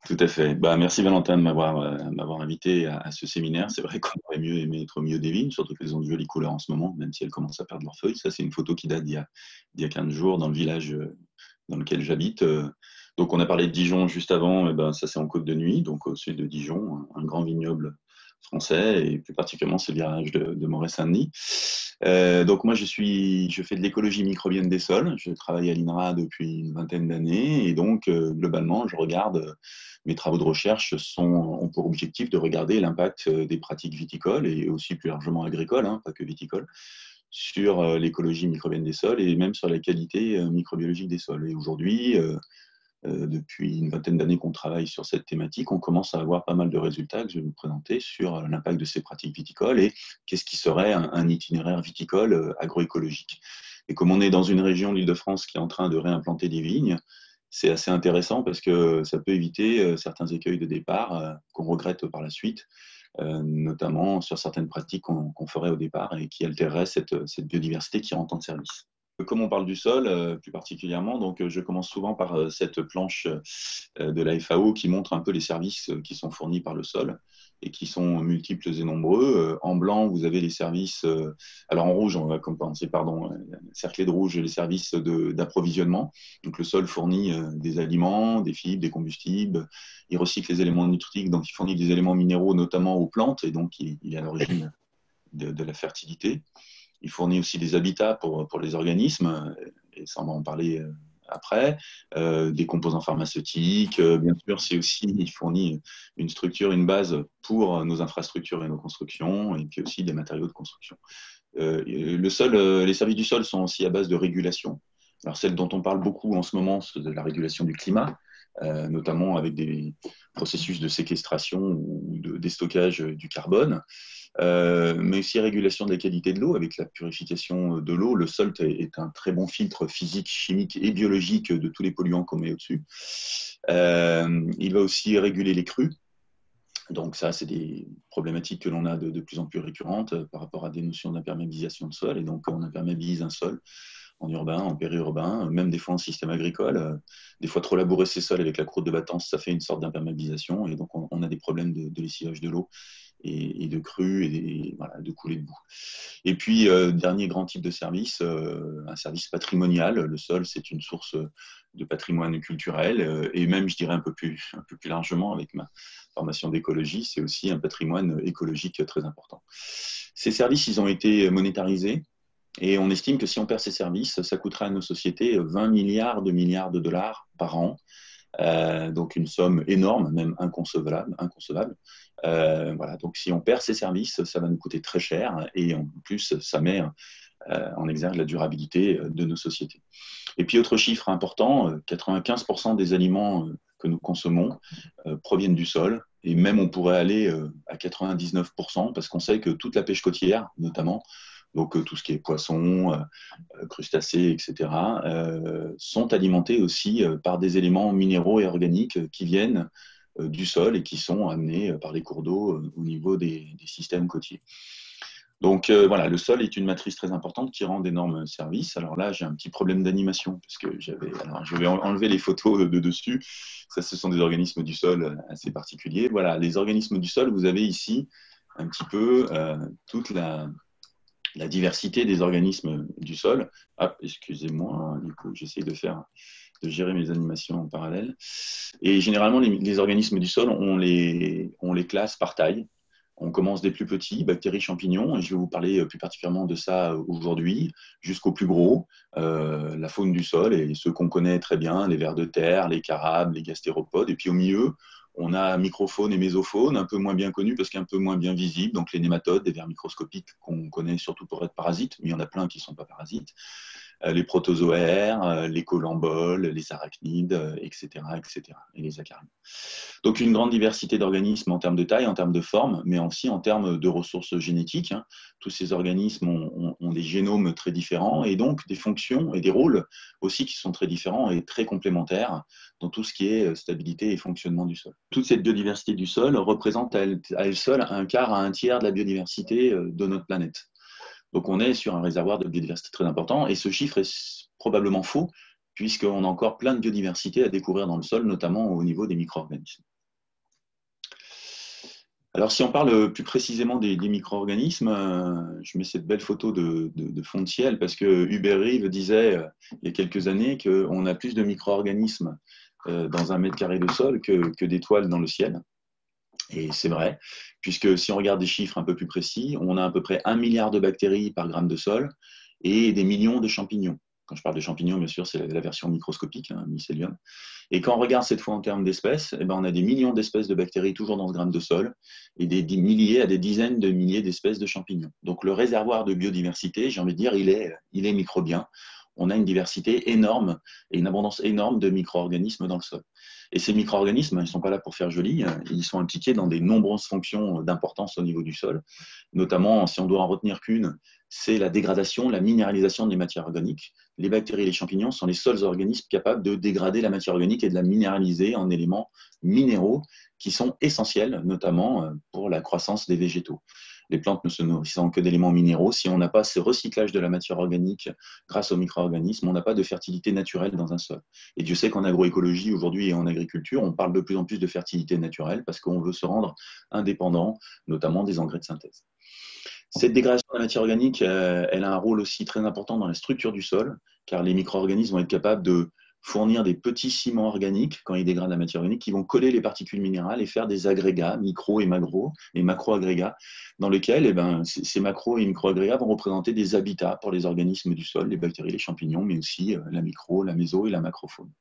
Tout à fait. Merci Valentin de m'avoir invité à ce séminaire. C'est vrai qu'on aurait mieux aimé être au milieu des vignes, surtout qu'elles ont de jolies couleurs en ce moment, même si elles commencent à perdre leurs feuilles. Ça, c'est une photo qui date d'il y a 15 jours dans le village dans lequel j'habite. Donc, on a parlé de Dijon juste avant. Ça, c'est en Côte de Nuit, donc au sud de Dijon, un grand vignoble français, et plus particulièrement, c'est le virage de Moret-Saint-Denis. Donc, moi, je fais de l'écologie microbienne des sols. Je travaille à l'INRA depuis une vingtaine d'années, et donc, globalement, je regarde mes travaux de recherche ont pour objectif de regarder l'impact des pratiques viticoles et aussi plus largement agricoles, hein, pas que viticoles, sur l'écologie microbienne des sols et même sur la qualité microbiologique des sols. Et aujourd'hui, depuis une vingtaine d'années qu'on travaille sur cette thématique, on commence à avoir pas mal de résultats que je vais vous présenter sur l'impact de ces pratiques viticoles et qu'est-ce qui serait un itinéraire viticole agroécologique. Et comme on est dans une région, l'Île-de-France, qui est en train de réimplanter des vignes, c'est assez intéressant parce que ça peut éviter certains écueils de départ qu'on regrette par la suite, notamment sur certaines pratiques qu'on ferait au départ et qui altéreraient cette biodiversité qui rentre en service. Comme on parle du sol, plus particulièrement, donc je commence souvent par cette planche de la FAO qui montre un peu les services qui sont fournis par le sol et qui sont multiples et nombreux. En blanc, vous avez les services, alors en rouge, on va commencer, pardon, cerclé de rouge, les services d'approvisionnement. Donc le sol fournit des aliments, des fibres, des combustibles, il recycle les éléments nutritifs, donc il fournit des éléments minéraux notamment aux plantes et donc il est à l'origine de la fertilité. Il fournit aussi des habitats pour les organismes, et ça, on va en parler après, des composants pharmaceutiques. Bien sûr, il fournit une structure, une base pour nos infrastructures et nos constructions, et puis aussi des matériaux de construction. Les services du sol sont aussi à base de régulation. Alors, celle dont on parle beaucoup en ce moment, c'est de la régulation du climat, notamment avec des processus de séquestration ou de déstockage du carbone. Mais aussi régulation de la qualité de l'eau avec la purification de l'eau. Le sol est un très bon filtre physique, chimique et biologique de tous les polluants qu'on met au-dessus. Il va aussi réguler les crues. Donc ça, c'est des problématiques que l'on a de plus en plus récurrentes par rapport à des notions d'imperméabilisation de sol. Et donc, on imperméabilise un sol en urbain, en périurbain, même des fois en système agricole. Des fois, trop labourer ces sols avec la croûte de battance, ça fait une sorte d'imperméabilisation. Et donc, on a des problèmes de lessivage de l'eau et de crues et voilà, de coulées de boue. Et puis, dernier grand type de service, un service patrimonial. Le sol, c'est une source de patrimoine culturel et même, je dirais, un peu plus largement avec ma formation d'écologie, c'est aussi un patrimoine écologique très important. Ces services, ils ont été monétarisés et on estime que si on perd ces services, ça coûtera à nos sociétés 20 milliards de dollars par an. Donc une somme énorme, même inconcevable. Voilà, donc si on perd ces services, ça va nous coûter très cher et en plus, ça met en exergue la durabilité de nos sociétés. Et puis autre chiffre important, 95% des aliments que nous consommons proviennent du sol et même on pourrait aller à 99% parce qu'on sait que toute la pêche côtière, notamment, donc tout ce qui est poisson, crustacés, etc., sont alimentés aussi par des éléments minéraux et organiques qui viennent du sol et qui sont amenés par les cours d'eau au niveau des systèmes côtiers. Donc voilà, le sol est une matrice très importante qui rend d'énormes services. Alors là, j'ai un petit problème d'animation parce que alors je vais enlever les photos de dessus. Ça, ce sont des organismes du sol assez particuliers. Voilà, les organismes du sol, vous avez ici un petit peu toute la diversité des organismes du sol. Ah, excusez-moi, du coup, j'essaie de gérer mes animations en parallèle. Et généralement, les organismes du sol, on les classe par taille. On commence des plus petits, bactéries, champignons, et je vais vous parler plus particulièrement de ça aujourd'hui, jusqu'aux plus gros, la faune du sol et ceux qu'on connaît très bien, les vers de terre, les carabes, les gastéropodes, et puis au milieu, on a microfaune et mésofaune, un peu moins bien connus parce qu'un peu moins bien visibles, donc les nématodes, des vers microscopiques qu'on connaît surtout pour être parasites, mais il y en a plein qui ne sont pas parasites, les protozoaires, les colamboles, les arachnides, etc., etc., et les acariens. Donc une grande diversité d'organismes en termes de taille, en termes de forme, mais aussi en termes de ressources génétiques. Tous ces organismes ont des génomes très différents et donc des fonctions et des rôles aussi qui sont très différents et très complémentaires dans tout ce qui est stabilité et fonctionnement du sol. Toute cette biodiversité du sol représente à elle seule un quart à un tiers de la biodiversité de notre planète. Donc on est sur un réservoir de biodiversité très important et ce chiffre est probablement faux puisqu'on a encore plein de biodiversité à découvrir dans le sol, notamment au niveau des micro-organismes. Alors, si on parle plus précisément des micro-organismes, je mets cette belle photo de fond de ciel parce que Hubert Reeve disait il y a quelques années qu'on a plus de micro-organismes dans un mètre carré de sol que d'étoiles dans le ciel. Et c'est vrai, puisque si on regarde des chiffres un peu plus précis, on a à peu près 1 milliard de bactéries par gramme de sol et des millions de champignons. Quand je parle de champignons, bien sûr, c'est la version microscopique, hein, mycélium. Et quand on regarde cette fois en termes d'espèces, eh ben, on a des millions d'espèces de bactéries toujours dans ce gramme de sol et des milliers à des dizaines de milliers d'espèces de champignons. Donc le réservoir de biodiversité, j'ai envie de dire, il est microbien. On a une diversité énorme et une abondance énorme de micro-organismes dans le sol. Et ces micro-organismes, ils ne sont pas là pour faire joli, ils sont impliqués dans des nombreuses fonctions d'importance au niveau du sol. Notamment, si on doit en retenir qu'une, c'est la dégradation, la minéralisation des matières organiques. Les bactéries et les champignons sont les seuls organismes capables de dégrader la matière organique et de la minéraliser en éléments minéraux qui sont essentiels, notamment pour la croissance des végétaux. Les plantes ne se nourrissant que d'éléments minéraux, si on n'a pas ce recyclage de la matière organique grâce aux micro-organismes, on n'a pas de fertilité naturelle dans un sol. Et Dieu sait qu'en agroécologie aujourd'hui et en agriculture, on parle de plus en plus de fertilité naturelle parce qu'on veut se rendre indépendant, notamment des engrais de synthèse. Cette dégradation de la matière organique, elle a un rôle aussi très important dans la structure du sol, car les micro-organismes vont être capables de fournir des petits ciments organiques, quand ils dégradent la matière organique, qui vont coller les particules minérales et faire des agrégats, micro et macro-agrégats, dans lesquels ces macro et micro-agrégats vont représenter des habitats pour les organismes du sol, les bactéries, les champignons, mais aussi la micro, la méso et la macrofaune.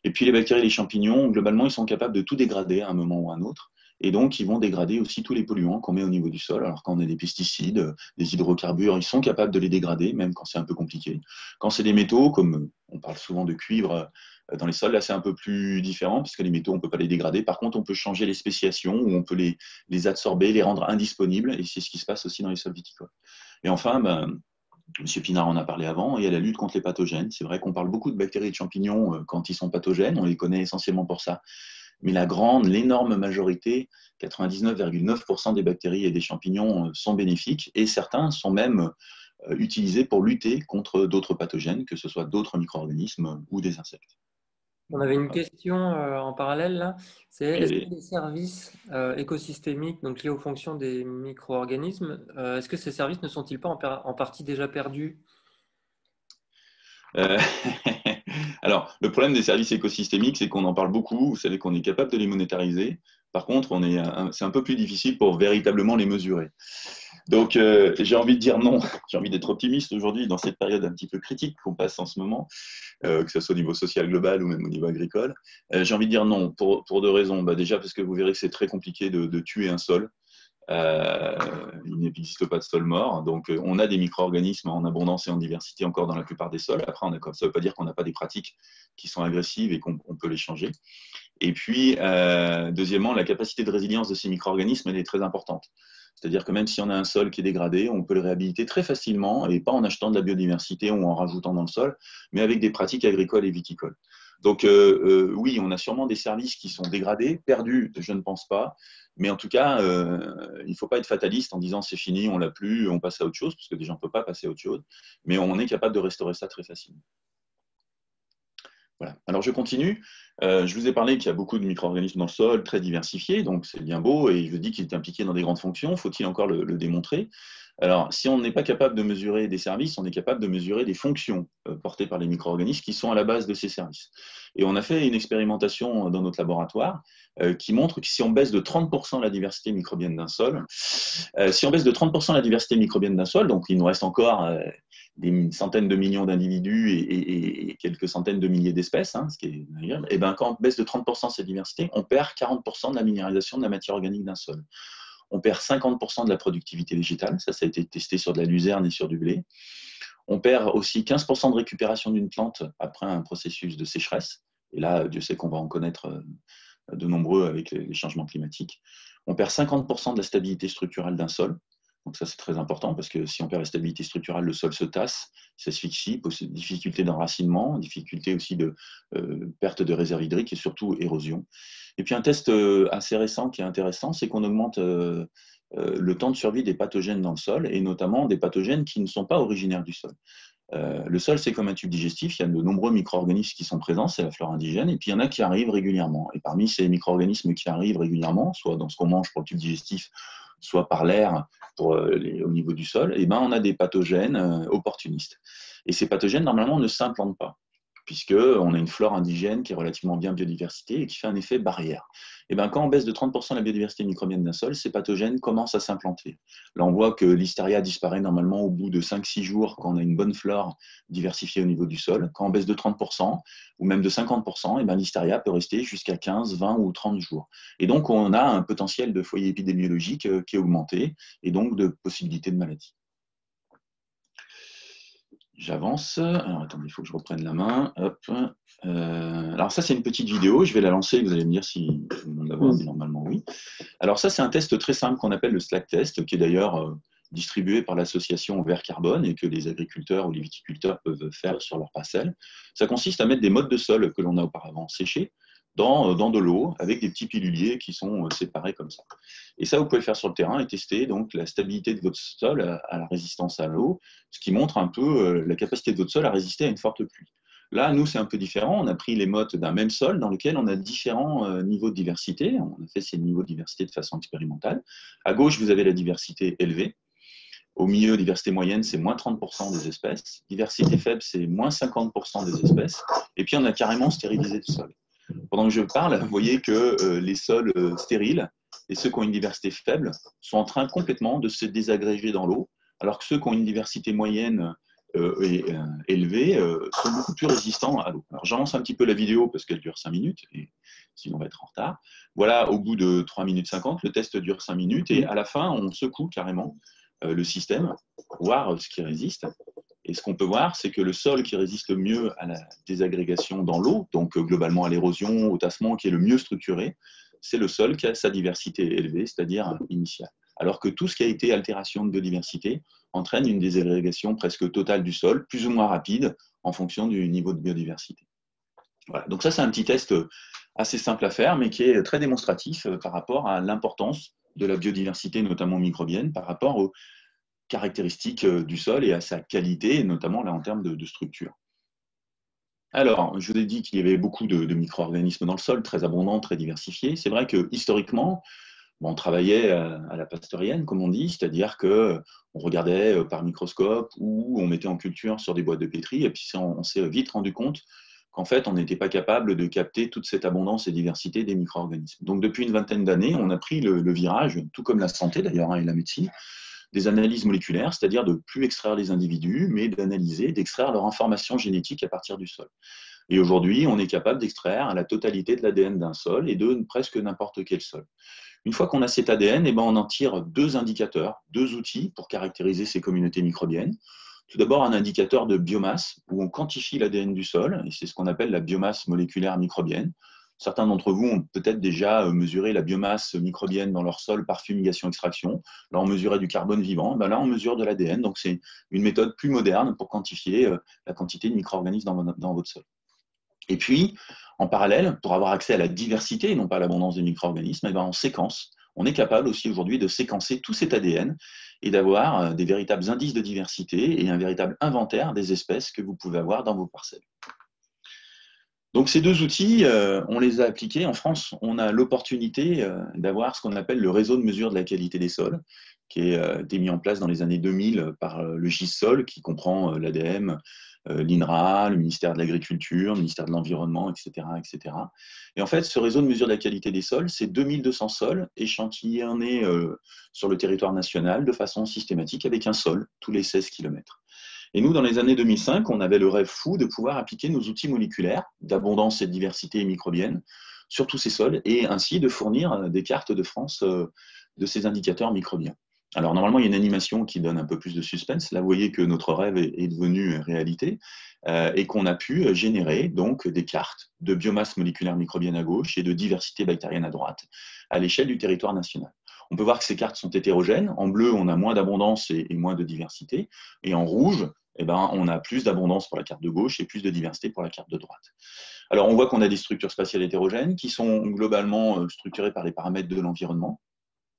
Et puis les bactéries et les champignons, globalement, ils sont capables de tout dégrader à un moment ou à un autre. Et donc, ils vont dégrader aussi tous les polluants qu'on met au niveau du sol. Alors, quand on a des pesticides, des hydrocarbures, ils sont capables de les dégrader, même quand c'est un peu compliqué. Quand c'est des métaux, comme on parle souvent de cuivre dans les sols, là, c'est un peu plus différent, puisque les métaux, on ne peut pas les dégrader. Par contre, on peut changer les spéciations, ou on peut les absorber, les rendre indisponibles. Et c'est ce qui se passe aussi dans les sols viticoles. Et enfin, Monsieur Pinard en a parlé avant, il y a la lutte contre les pathogènes. C'est vrai qu'on parle beaucoup de bactéries et de champignons quand ils sont pathogènes, on les connaît essentiellement pour ça. Mais l'énorme majorité, 99,9% des bactéries et des champignons sont bénéfiques et certains sont même utilisés pour lutter contre d'autres pathogènes, que ce soit d'autres micro-organismes ou des insectes. On avait une question en parallèle là, c'est est-ce que Et, les services écosystémiques, donc liés aux fonctions des micro-organismes, est-ce que ces services ne sont-ils pas en partie déjà perdus? euh, Alors, le problème des services écosystémiques, c'est qu'on en parle beaucoup. Vous savez qu'on est capable de les monétariser. Par contre, c'est un peu plus difficile pour véritablement les mesurer. Donc, j'ai envie de dire non. J'ai envie d'être optimiste aujourd'hui dans cette période un petit peu critique qu'on passe en ce moment, que ce soit au niveau social global ou même au niveau agricole. J'ai envie de dire non pour deux raisons. Déjà parce que vous verrez que c'est très compliqué de tuer un sol. Il n'existe pas de sol mort. Donc, on a des micro-organismes en abondance et en diversité encore dans la plupart des sols. Après, ça ne veut pas dire qu'on n'a pas des pratiques qui sont agressives et qu'on peut les changer. Et puis, deuxièmement, la capacité de résilience de ces micro-organismes, elle est très importante. C'est-à-dire que même si on a un sol qui est dégradé, on peut le réhabiliter très facilement, et pas en achetant de la biodiversité ou en rajoutant dans le sol, mais avec des pratiques agricoles et viticoles. Donc oui, on a sûrement des services qui sont dégradés, perdus, je ne pense pas, mais en tout cas, il ne faut pas être fataliste en disant c'est fini, on l'a plus, on passe à autre chose, parce que déjà on ne peut pas passer à autre chose, mais on est capable de restaurer ça très facilement. Voilà. Alors je continue. Je vous ai parlé qu'il y a beaucoup de micro-organismes dans le sol, très diversifiés, donc c'est bien beau, et je vous dis qu'il est impliqué dans des grandes fonctions. Faut-il encore le démontrer? Alors, si on n'est pas capable de mesurer des services, on est capable de mesurer des fonctions portées par les micro-organismes qui sont à la base de ces services. Et on a fait une expérimentation dans notre laboratoire qui montre que si on baisse de 30% la diversité microbienne d'un sol, si on baisse de 30% la diversité microbienne d'un sol, donc il nous reste encore des centaines de millions d'individus et quelques centaines de milliers d'espèces, hein, ce qui est agréable, et ben, quand on baisse de 30% cette diversité, on perd 40% de la minéralisation de la matière organique d'un sol. On perd 50% de la productivité végétale, ça a été testé sur de la luzerne et sur du blé. On perd aussi 15% de récupération d'une plante après un processus de sécheresse. Et là, Dieu sait qu'on va en connaître de nombreux avec les changements climatiques. On perd 50% de la stabilité structurelle d'un sol. Donc ça, c'est très important parce que si on perd la stabilité structurelle, le sol se tasse, s'asphyxie, difficulté d'enracinement, difficulté aussi de perte de réserve hydrique et surtout érosion. Et puis un test assez récent qui est intéressant, c'est qu'on augmente le temps de survie des pathogènes dans le sol et notamment des pathogènes qui ne sont pas originaires du sol. Le sol, c'est comme un tube digestif, il y a de nombreux micro-organismes qui sont présents, c'est la flore indigène, et puis il y en a qui arrivent régulièrement. Et parmi ces micro-organismes qui arrivent régulièrement, soit dans ce qu'on mange pour le tube digestif, soit par l'air au niveau du sol, et ben, on a des pathogènes opportunistes. Et ces pathogènes, normalement, ne s'implantent pas, puisqu'on a une flore indigène qui est relativement bien biodiversité et qui fait un effet barrière. Et ben, quand on baisse de 30% la biodiversité microbienne d'un sol, ces pathogènes commencent à s'implanter. Là, on voit que l'hystéria disparaît normalement au bout de 5-6 jours quand on a une bonne flore diversifiée au niveau du sol. Quand on baisse de 30% ou même de 50%, et ben, l'hystéria peut rester jusqu'à 15, 20 ou 30 jours. Et donc, on a un potentiel de foyer épidémiologique qui est augmenté et donc de possibilités de maladie. J'avance. Alors, attendez, il faut que je reprenne la main. Hop. Alors, ça, c'est une petite vidéo. Je vais la lancer. Vous allez me dire si tout le monde la voit, mais normalement, oui. Alors, ça, c'est un test très simple qu'on appelle le Slack test, qui est d'ailleurs distribué par l'association Vert Carbone et que les agriculteurs ou les viticulteurs peuvent faire sur leur parcelle. Ça consiste à mettre des mottes de sol que l'on a auparavant séchées dans de l'eau avec des petits piluliers qui sont séparés comme ça. Et ça, vous pouvez le faire sur le terrain et tester donc la stabilité de votre sol à la résistance à l'eau, ce qui montre un peu la capacité de votre sol à résister à une forte pluie. Là, nous, c'est un peu différent. On a pris les mottes d'un même sol dans lequel on a différents niveaux de diversité. On a fait ces niveaux de diversité de façon expérimentale. À gauche, vous avez la diversité élevée. Au milieu, diversité moyenne, c'est moins 30% des espèces. Diversité faible, c'est moins 50% des espèces. Et puis, on a carrément stérilisé le sol. Pendant que je parle, vous voyez que les sols stériles et ceux qui ont une diversité faible sont en train complètement de se désagréger dans l'eau, alors que ceux qui ont une diversité moyenne et élevée sont beaucoup plus résistants à l'eau. Alors j'avance un petit peu la vidéo parce qu'elle dure 5 minutes, et sinon on va être en retard. Voilà, au bout de 3 minutes 50, le test dure 5 minutes, et à la fin, on secoue carrément le système pour voir ce qui résiste. Et ce qu'on peut voir, c'est que le sol qui résiste le mieux à la désagrégation dans l'eau, donc globalement à l'érosion, au tassement, qui est le mieux structuré, c'est le sol qui a sa diversité élevée, c'est-à-dire initiale. Alors que tout ce qui a été altération de biodiversité entraîne une désagrégation presque totale du sol, plus ou moins rapide, en fonction du niveau de biodiversité. Voilà. Donc ça, c'est un petit test assez simple à faire, mais qui est très démonstratif par rapport à l'importance de la biodiversité, notamment microbienne, par rapport aux caractéristiques du sol et à sa qualité, notamment là en termes de structure. Alors, je vous ai dit qu'il y avait beaucoup de micro-organismes dans le sol, très abondants, très diversifiés. C'est vrai que historiquement, on travaillait à la pasteurienne, comme on dit, c'est-à-dire qu'on regardait par microscope ou on mettait en culture sur des boîtes de pétri, et puis on s'est vite rendu compte qu'en fait, on n'était pas capable de capter toute cette abondance et diversité des micro-organismes. Donc, depuis une vingtaine d'années, on a pris le virage, tout comme la santé d'ailleurs et la médecine, des analyses moléculaires, c'est-à-dire de ne plus extraire les individus, mais d'analyser, d'extraire leur information génétique à partir du sol. Et aujourd'hui, on est capable d'extraire la totalité de l'ADN d'un sol et de presque n'importe quel sol. Une fois qu'on a cet ADN, eh ben, on en tire deux indicateurs, deux outils pour caractériser ces communautés microbiennes. Tout d'abord, un indicateur de biomasse, où on quantifie l'ADN du sol, et c'est ce qu'on appelle la biomasse moléculaire microbienne. Certains d'entre vous ont peut-être déjà mesuré la biomasse microbienne dans leur sol par fumigation-extraction. Là, on mesurait du carbone vivant. Ben là, on mesure de l'ADN. Donc, c'est une méthode plus moderne pour quantifier la quantité de micro-organismes dans votre sol. Et puis, en parallèle, pour avoir accès à la diversité et non pas à l'abondance des micro-organismes, eh ben, on séquence. On est capable aussi aujourd'hui de séquencer tout cet ADN et d'avoir des véritables indices de diversité et un véritable inventaire des espèces que vous pouvez avoir dans vos parcelles. Donc ces deux outils, on les a appliqués. En France, on a l'opportunité d'avoir ce qu'on appelle le réseau de mesure de la qualité des sols, qui a été mis en place dans les années 2000 par le GIS-Sol, qui comprend l'ADEME, l'INRA, le ministère de l'Agriculture, le ministère de l'Environnement, etc., etc. Et en fait, ce réseau de mesure de la qualité des sols, c'est 2200 sols échantillonnés sur le territoire national de façon systématique avec un sol tous les 16 km. Et nous, dans les années 2005, on avait le rêve fou de pouvoir appliquer nos outils moléculaires d'abondance et de diversité microbienne sur tous ces sols et ainsi de fournir des cartes de France de ces indicateurs microbiens. Alors normalement, il y a une animation qui donne un peu plus de suspense. Là, vous voyez que notre rêve est devenu réalité et qu'on a pu générer donc des cartes de biomasse moléculaire microbienne à gauche et de diversité bactérienne à droite à l'échelle du territoire national. On peut voir que ces cartes sont hétérogènes. En bleu, on a moins d'abondance et moins de diversité. Et en rouge, eh ben, on a plus d'abondance pour la carte de gauche et plus de diversité pour la carte de droite. Alors, on voit qu'on a des structures spatiales hétérogènes qui sont globalement structurées par les paramètres de l'environnement.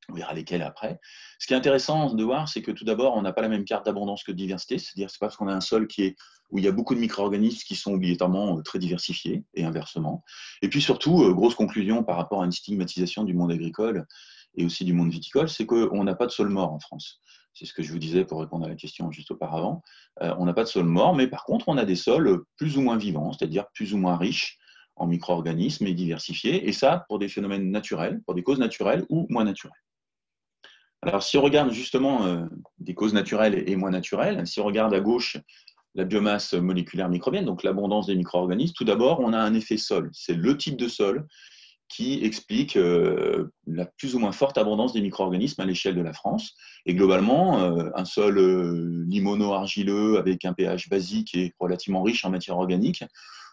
On verra lesquels après. Ce qui est intéressant de voir, c'est que tout d'abord, on n'a pas la même carte d'abondance que de diversité. C'est-à-dire que ce n'est pas parce qu'on a un sol où il y a beaucoup de micro-organismes qui sont obligatoirement très diversifiés, et inversement. Et puis surtout, grosse conclusion par rapport à une stigmatisation du monde agricole et aussi du monde viticole, c'est qu'on n'a pas de sol mort en France. C'est ce que je vous disais pour répondre à la question juste auparavant. On n'a pas de sol mort, mais par contre, on a des sols plus ou moins vivants, c'est-à-dire plus ou moins riches en micro-organismes et diversifiés, et ça pour des phénomènes naturels, pour des causes naturelles ou moins naturelles. Alors, si on regarde justement des causes naturelles et moins naturelles, si on regarde à gauche la biomasse moléculaire microbienne, donc l'abondance des micro-organismes, tout d'abord, on a un effet sol. C'est le type de sol qui explique la plus ou moins forte abondance des micro-organismes à l'échelle de la France. Et globalement, un sol limono-argileux avec un pH basique et relativement riche en matière organique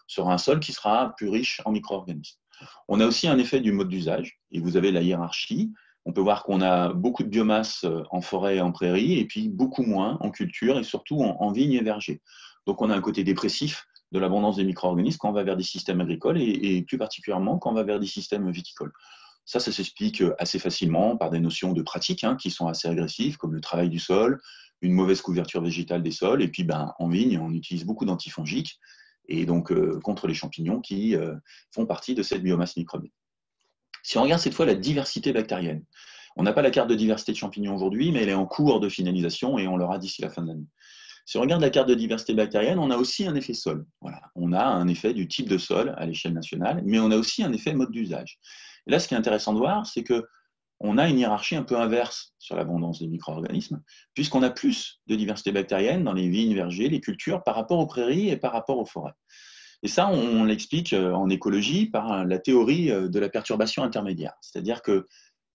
sera un sol qui sera plus riche en micro-organismes. On a aussi un effet du mode d'usage, et vous avez la hiérarchie. On peut voir qu'on a beaucoup de biomasse en forêt et en prairie, et puis beaucoup moins en culture, et surtout en vignes et vergers. Donc on a un côté dépressif de l'abondance des micro-organismes quand on va vers des systèmes agricoles, et plus particulièrement quand on va vers des systèmes viticoles. Ça s'explique assez facilement par des notions de pratique qui sont assez agressives, comme le travail du sol, une mauvaise couverture végétale des sols, et puis en vigne, on utilise beaucoup d'antifongiques, et donc contre les champignons qui font partie de cette biomasse microbienne. Si on regarde cette fois la diversité bactérienne, on n'a pas la carte de diversité de champignons aujourd'hui, mais elle est en cours de finalisation et on l'aura d'ici la fin de l'année. Si on regarde la carte de diversité bactérienne, on a aussi un effet sol. Voilà. On a un effet du type de sol à l'échelle nationale, mais on a aussi un effet mode d'usage. Et là, ce qui est intéressant de voir, c'est qu'on a une hiérarchie un peu inverse sur l'abondance des micro-organismes, puisqu'on a plus de diversité bactérienne dans les vignes, vergers, les cultures, par rapport aux prairies et par rapport aux forêts. Et ça, on l'explique en écologie par la théorie de la perturbation intermédiaire. C'est-à-dire que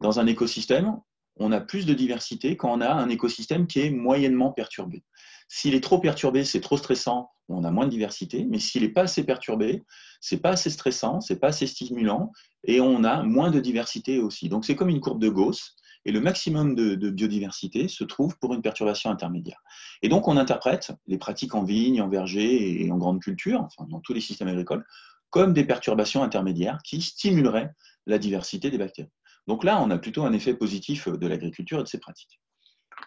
dans un écosystème, on a plus de diversité quand on a un écosystème qui est moyennement perturbé. S'il est trop perturbé, c'est trop stressant, on a moins de diversité, mais s'il n'est pas assez perturbé, c'est pas assez stressant, c'est pas assez stimulant, et on a moins de diversité aussi. Donc c'est comme une courbe de Gauss, et le maximum de biodiversité se trouve pour une perturbation intermédiaire. Et donc on interprète les pratiques en vigne, en verger et en grande culture, enfin dans tous les systèmes agricoles, comme des perturbations intermédiaires qui stimuleraient la diversité des bactéries. Donc là, on a plutôt un effet positif de l'agriculture et de ses pratiques.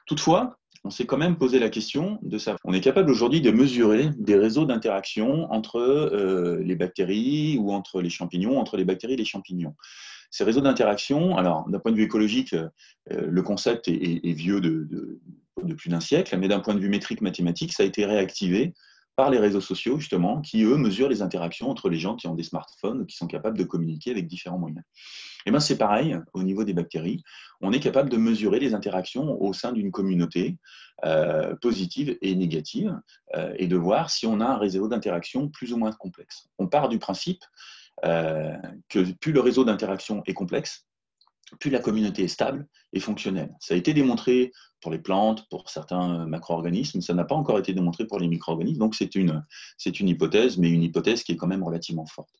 Toutefois, on s'est quand même posé la question de savoir. On est capable aujourd'hui de mesurer des réseaux d'interaction entre les bactéries ou entre les champignons, entre les bactéries et les champignons. Ces réseaux d'interaction, alors d'un point de vue écologique, le concept est vieux de plus d'un siècle, mais d'un point de vue métrique mathématique, ça a été réactivé par les réseaux sociaux, justement, qui, eux, mesurent les interactions entre les gens qui ont des smartphones, qui sont capables de communiquer avec différents moyens. Et bien, c'est pareil au niveau des bactéries. On est capable de mesurer les interactions au sein d'une communauté positive et négative et de voir si on a un réseau d'interaction plus ou moins complexe. On part du principe que plus le réseau d'interaction est complexe, plus la communauté est stable et fonctionnelle. Ça a été démontré pour les plantes, pour certains macro-organismes, ça n'a pas encore été démontré pour les micro-organismes, donc c'est une hypothèse, mais une hypothèse qui est quand même relativement forte.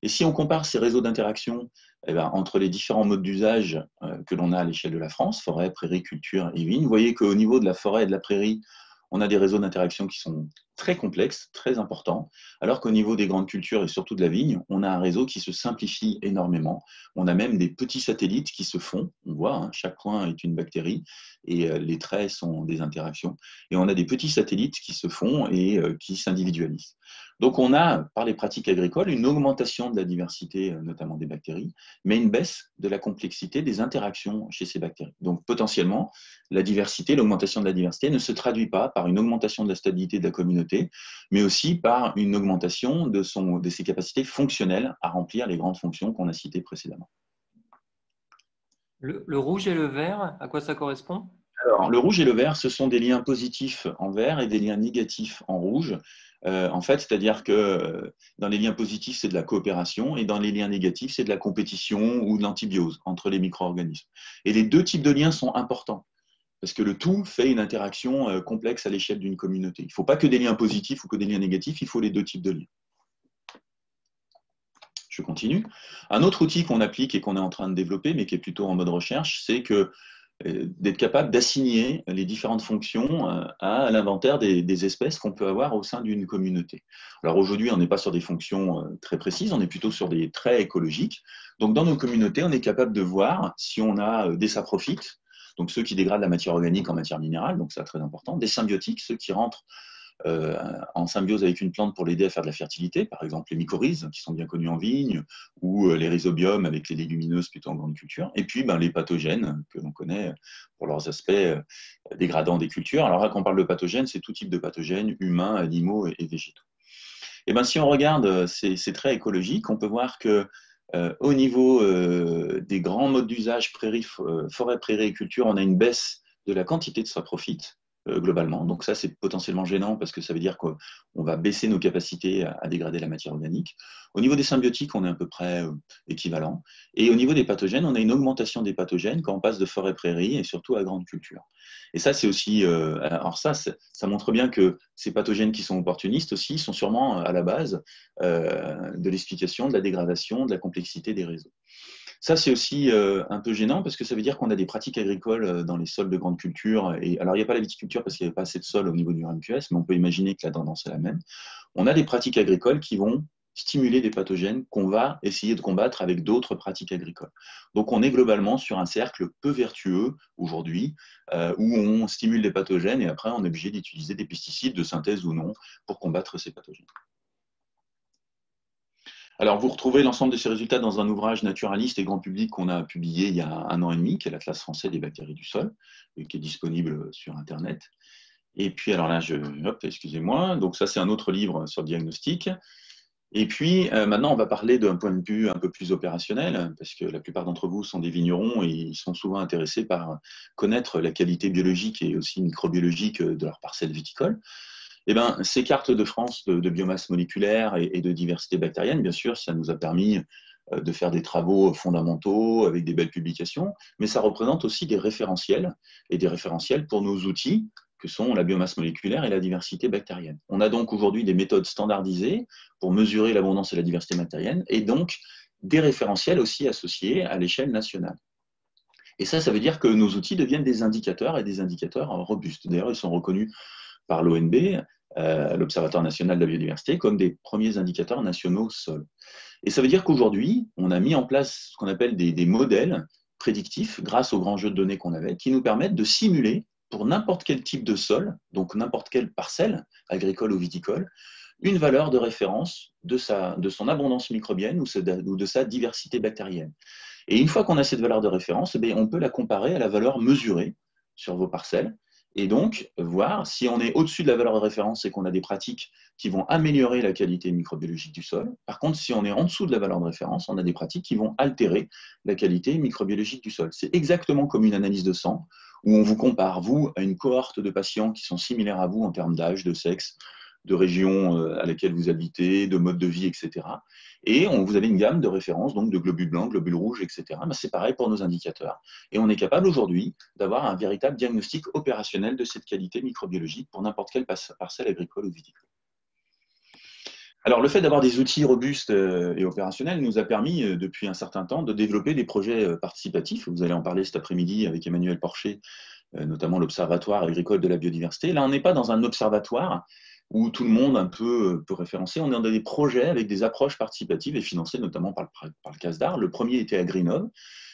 Et si on compare ces réseaux d'interaction entre les différents modes d'usage que l'on a à l'échelle de la France, forêt, prairie, culture et vigne, vous voyez qu'au niveau de la forêt et de la prairie, on a des réseaux d'interaction qui sont très complexes, très importants, alors qu'au niveau des grandes cultures et surtout de la vigne, on a un réseau qui se simplifie énormément. On a même des petits satellites qui se font, on voit, chaque coin est une bactérie, et les traits sont des interactions. Et on a des petits satellites qui se font et qui s'individualisent. Donc on a, par les pratiques agricoles, une augmentation de la diversité, notamment des bactéries, mais une baisse de la complexité des interactions chez ces bactéries. Donc potentiellement, la diversité, l'augmentation de la diversité ne se traduit pas par une augmentation de la stabilité de la communauté, mais aussi par une augmentation de ses capacités fonctionnelles à remplir les grandes fonctions qu'on a citées précédemment. Le rouge et le vert, à quoi ça correspond? Alors, le rouge et le vert, ce sont des liens positifs en vert et des liens négatifs en rouge. En fait, c'est-à-dire que dans les liens positifs, c'est de la coopération et dans les liens négatifs, c'est de la compétition ou de l'antibiose entre les micro-organismes. Et les deux types de liens sont importants parce que le tout fait une interaction complexe à l'échelle d'une communauté. Il ne faut pas que des liens positifs ou que des liens négatifs, il faut les deux types de liens. Je continue. Un autre outil qu'on applique et qu'on est en train de développer, mais qui est plutôt en mode recherche, c'est que d'être capable d'assigner les différentes fonctions à l'inventaire des espèces qu'on peut avoir au sein d'une communauté. Alors aujourd'hui, on n'est pas sur des fonctions très précises, on est plutôt sur des traits écologiques. Donc dans nos communautés, on est capable de voir si on a des saprophytes, donc ceux qui dégradent la matière organique en matière minérale, donc c'est très important, des symbiotiques, ceux qui rentrent en symbiose avec une plante pour l'aider à faire de la fertilité, par exemple les mycorhizes qui sont bien connus en vigne, ou les rhizobiums avec les légumineuses plutôt en grande culture, et puis les pathogènes que l'on connaît pour leurs aspects dégradants des cultures. Alors là, quand on parle de pathogènes, c'est tout type de pathogènes, humains, animaux et végétaux. Et ben, si on regarde ces traits écologiques, on peut voir que au niveau des grands modes d'usage, forêt, prairie et culture, on a une baisse de la quantité de saprophytes globalement. Donc ça, c'est potentiellement gênant parce que ça veut dire qu'on va baisser nos capacités à dégrader la matière organique. Au niveau des symbiotiques, on est à peu près équivalent. Et au niveau des pathogènes, on a une augmentation des pathogènes quand on passe de forêt-prairie et surtout à grande culture. Et ça, c'est aussi... alors ça montre bien que ces pathogènes qui sont opportunistes aussi sont sûrement à la base de l'explication de la dégradation, de la complexité des réseaux. Ça, c'est aussi un peu gênant parce que ça veut dire qu'on a des pratiques agricoles dans les sols de grande culture. Et, alors, il n'y a pas la viticulture parce qu'il n'y avait pas assez de sol au niveau du RMQS, mais on peut imaginer que la tendance est la même. On a des pratiques agricoles qui vont stimuler des pathogènes qu'on va essayer de combattre avec d'autres pratiques agricoles. Donc, on est globalement sur un cercle peu vertueux aujourd'hui où on stimule des pathogènes et après, on est obligé d'utiliser des pesticides de synthèse ou non pour combattre ces pathogènes. Alors, vous retrouvez l'ensemble de ces résultats dans un ouvrage naturaliste et grand public qu'on a publié il y a 1 an et demi, qui est l'Atlas français des bactéries du sol, et qui est disponible sur Internet. Et puis, alors là, excusez-moi, donc ça, c'est un autre livre sur le diagnostic. Et puis, maintenant, on va parler d'un point de vue un peu plus opérationnel, parce que la plupart d'entre vous sont des vignerons et ils sont souvent intéressés par connaître la qualité biologique et aussi microbiologique de leur parcelle viticole. Eh ben, ces cartes de France de biomasse moléculaire et de diversité bactérienne, bien sûr, ça nous a permis de faire des travaux fondamentaux avec des belles publications, mais ça représente aussi des référentiels, et des référentiels pour nos outils, que sont la biomasse moléculaire et la diversité bactérienne. On a donc aujourd'hui des méthodes standardisées pour mesurer l'abondance et la diversité bactérienne, et donc des référentiels aussi associés à l'échelle nationale. Et ça veut dire que nos outils deviennent des indicateurs et des indicateurs robustes. D'ailleurs, ils sont reconnus par l'ONB, l'Observatoire national de la biodiversité, comme des premiers indicateurs nationaux sol. Et ça veut dire qu'aujourd'hui, on a mis en place ce qu'on appelle des modèles prédictifs, grâce aux grands jeux de données qu'on avait, qui nous permettent de simuler, pour n'importe quel type de sol, donc n'importe quelle parcelle, agricole ou viticole, une valeur de référence de son abondance microbienne ou de sa diversité bactérienne. Et une fois qu'on a cette valeur de référence, on peut la comparer à la valeur mesurée sur vos parcelles, et donc voir si on est au-dessus de la valeur de référence et qu'on a des pratiques qui vont améliorer la qualité microbiologique du sol. Par contre, si on est en dessous de la valeur de référence, on a des pratiques qui vont altérer la qualité microbiologique du sol. C'est exactement comme une analyse de sang où on vous compare, vous, à une cohorte de patients qui sont similaires à vous en termes d'âge, de sexe, de région à laquelle vous habitez, de mode de vie, etc. Et vous avez une gamme de références, donc de globules blancs, globules rouges, etc. C'est pareil pour nos indicateurs. Et on est capable aujourd'hui d'avoir un véritable diagnostic opérationnel de cette qualité microbiologique pour n'importe quelle parcelle agricole ou viticole. Alors, le fait d'avoir des outils robustes et opérationnels nous a permis, depuis un certain temps, de développer des projets participatifs. Vous allez en parler cet après-midi avec Emmanuel Porcher, notamment l'Observatoire agricole de la biodiversité. Là, on n'est pas dans un observatoire où tout le monde un peu peut référencer. On est dans des projets avec des approches participatives et financées notamment par le CASDAR. Le premier était à Greenov.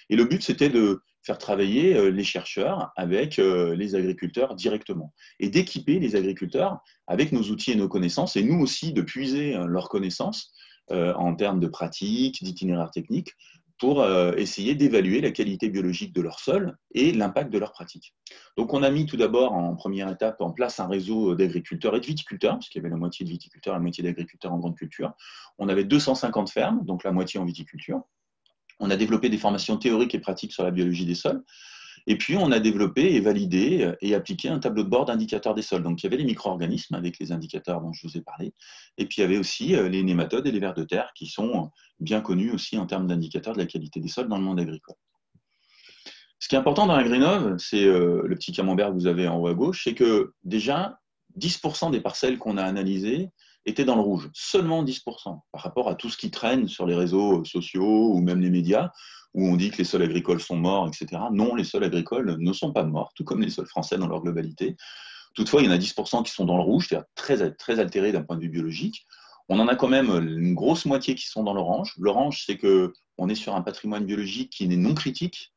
Et le but, c'était de faire travailler les chercheurs avec les agriculteurs directement et d'équiper les agriculteurs avec nos outils et nos connaissances, et nous aussi de puiser leurs connaissances en termes de pratiques, d'itinéraires techniques, pour essayer d'évaluer la qualité biologique de leur sol et l'impact de leurs pratiques. Donc on a mis tout d'abord en première étape en place un réseau d'agriculteurs et de viticulteurs, parce qu'il y avait la moitié de viticulteurs et la moitié d'agriculteurs en grande culture. On avait 250 fermes, donc la moitié en viticulture. On a développé des formations théoriques et pratiques sur la biologie des sols. Et puis, on a développé et validé et appliqué un tableau de bord d'indicateurs des sols. Donc, il y avait les micro-organismes avec les indicateurs dont je vous ai parlé. Et puis, il y avait aussi les nématodes et les vers de terre qui sont bien connus aussi en termes d'indicateurs de la qualité des sols dans le monde agricole. Ce qui est important dans la Greenov, c'est le petit camembert que vous avez en haut à gauche, c'est que déjà, 10% des parcelles qu'on a analysées étaient dans le rouge. Seulement 10% par rapport à tout ce qui traîne sur les réseaux sociaux ou même les médias, où on dit que les sols agricoles sont morts, etc. Non, les sols agricoles ne sont pas morts, tout comme les sols français dans leur globalité. Toutefois, il y en a 10% qui sont dans le rouge, c'est-à-dire très, très altérés d'un point de vue biologique. On en a quand même une grosse moitié qui sont dans l'orange. L'orange, c'est qu'on est sur un patrimoine biologique qui n'est non critique,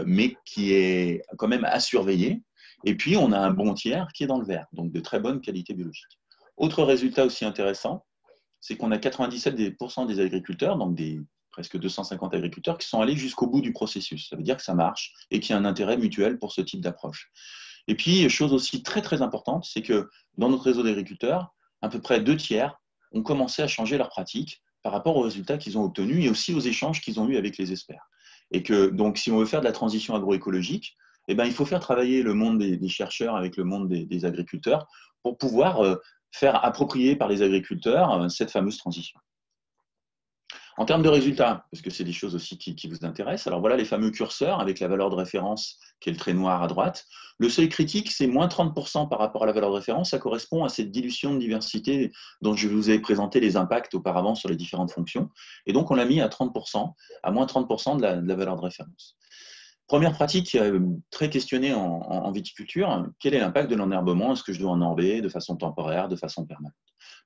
mais qui est quand même à surveiller. Et puis, on a un bon tiers qui est dans le vert, donc de très bonne qualité biologique. Autre résultat aussi intéressant, c'est qu'on a 97% des agriculteurs, donc des presque 250 agriculteurs, qui sont allés jusqu'au bout du processus. Ça veut dire que ça marche et qu'il y a un intérêt mutuel pour ce type d'approche. Et puis, chose aussi très, très importante, c'est que dans notre réseau d'agriculteurs, à peu près 2 tiers ont commencé à changer leurs pratiques par rapport aux résultats qu'ils ont obtenus et aussi aux échanges qu'ils ont eus avec les experts. Et que, donc, si on veut faire de la transition agroécologique, eh ben, il faut faire travailler le monde des chercheurs avec le monde des agriculteurs pour pouvoir faire approprier par les agriculteurs cette fameuse transition. En termes de résultats, parce que c'est des choses aussi qui vous intéressent, alors voilà les fameux curseurs avec la valeur de référence qui est le trait noir à droite. Le seuil critique, c'est moins 30% par rapport à la valeur de référence. Ça correspond à cette dilution de diversité dont je vous ai présenté les impacts auparavant sur les différentes fonctions. Et donc, on l'a mis à 30%, à moins 30% de la valeur de référence. Première pratique très questionnée en viticulture, quel est l'impact de l'enherbement? Est-ce que je dois enherber de façon temporaire, de façon permanente?